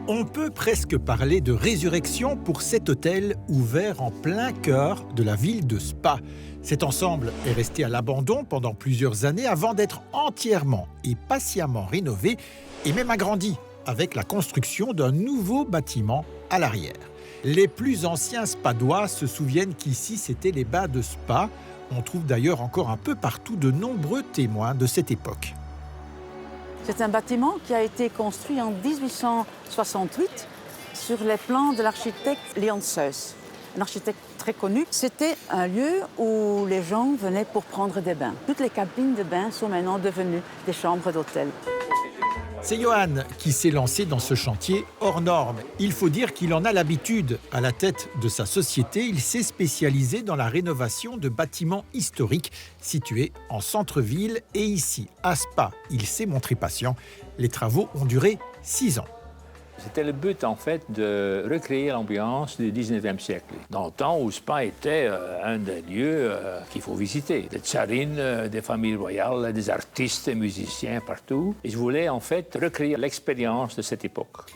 On peut presque parler de résurrection pour cet hôtel ouvert en plein cœur de la ville de Spa. Cet ensemble est resté à l'abandon pendant plusieurs années avant d'être entièrement et patiemment rénové et même agrandi avec la construction d'un nouveau bâtiment à l'arrière. Les plus anciens spadois se souviennent qu'ici c'étaient les bains de Spa. On trouve d'ailleurs encore un peu partout de nombreux témoins de cette époque. C'est un bâtiment qui a été construit en 1868 sur les plans de l'architecte Leon Suess, un architecte très connu. C'était un lieu où les gens venaient pour prendre des bains. Toutes les cabines de bains sont maintenant devenues des chambres d'hôtel. C'est Johan qui s'est lancé dans ce chantier hors norme. Il faut dire qu'il en a l'habitude. À la tête de sa société, il s'est spécialisé dans la rénovation de bâtiments historiques situés en centre-ville. Et ici, à Spa, il s'est montré patient. Les travaux ont duré 6 ans. C'était le but, en fait, de recréer l'ambiance du 19e siècle. Dans le temps où Spa était un des lieux qu'il faut visiter. Des tsarines, des familles royales, des artistes, des musiciens partout. Et je voulais, en fait, recréer l'expérience de cette époque.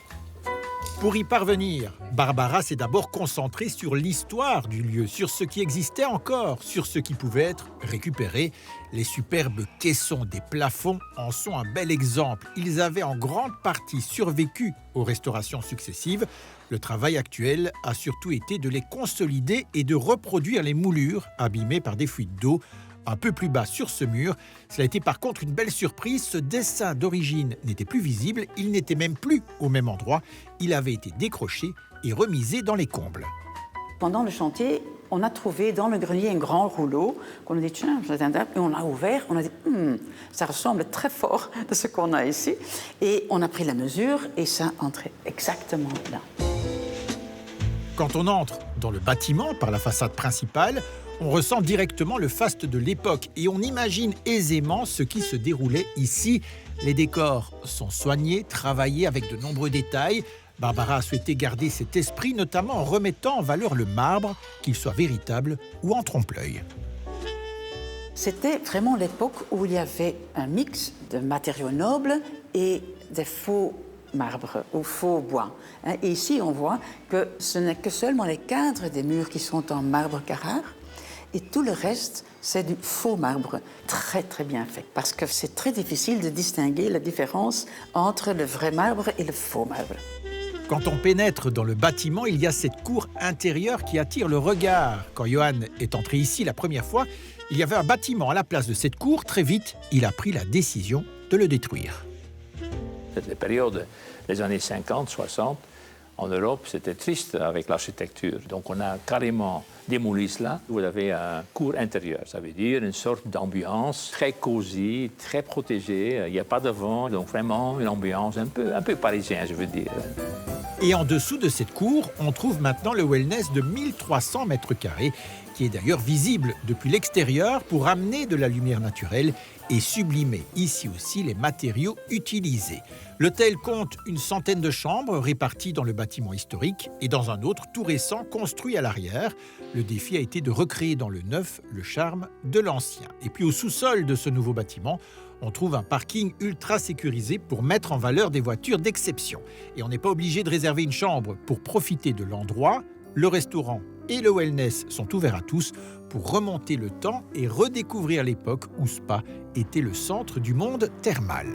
Pour y parvenir, Barbara s'est d'abord concentrée sur l'histoire du lieu, sur ce qui existait encore, sur ce qui pouvait être récupéré. Les superbes caissons des plafonds en sont un bel exemple. Ils avaient en grande partie survécu aux restaurations successives. Le travail actuel a surtout été de les consolider et de reproduire les moulures abîmées par des fuites d'eau. Un peu plus bas sur ce mur, cela a été par contre une belle surprise. Ce dessin d'origine n'était plus visible, il n'était même plus au même endroit. Il avait été décroché et remisé dans les combles. Pendant le chantier, on a trouvé dans le grenier un grand rouleau qu'on a dit tiens, et on l'a ouvert, on a dit ça ressemble très fort de ce qu'on a ici. Et on a pris la mesure et ça entrait exactement là. Quand on entre dans le bâtiment par la façade principale, on ressent directement le faste de l'époque et on imagine aisément ce qui se déroulait ici. Les décors sont soignés, travaillés avec de nombreux détails. Barbara a souhaité garder cet esprit, notamment en remettant en valeur le marbre, qu'il soit véritable ou en trompe-l'œil. C'était vraiment l'époque où il y avait un mix de matériaux nobles et des faux marbre ou faux bois. Et ici, on voit que ce n'est que seulement les cadres des murs qui sont en marbre Carrare et tout le reste, c'est du faux marbre très très bien fait parce que c'est très difficile de distinguer la différence entre le vrai marbre et le faux marbre. Quand on pénètre dans le bâtiment, il y a cette cour intérieure qui attire le regard. Quand Johan est entré ici la première fois, il y avait un bâtiment à la place de cette cour. Très vite, il a pris la décision de le détruire. Cette période des années 50, 60, en Europe, c'était triste avec l'architecture. Donc on a carrément démoli cela. Vous avez un cour intérieur, ça veut dire une sorte d'ambiance très cosy, très protégée. Il n'y a pas de vent, donc vraiment une ambiance un peu parisienne, je veux dire. Et en dessous de cette cour, on trouve maintenant le wellness de 1300 mètres carrés, qui est d'ailleurs visible depuis l'extérieur pour amener de la lumière naturelle et sublimer ici aussi les matériaux utilisés. L'hôtel compte une centaine de chambres réparties dans le bâtiment historique et dans un autre tout récent construit à l'arrière. Le défi a été de recréer dans le neuf le charme de l'ancien. Et puis au sous-sol de ce nouveau bâtiment, on trouve un parking ultra sécurisé pour mettre en valeur des voitures d'exception. Et on n'est pas obligé de réserver une chambre pour profiter de l'endroit. Le restaurant et le wellness sont ouverts à tous pour remonter le temps et redécouvrir l'époque où Spa était le centre du monde thermal.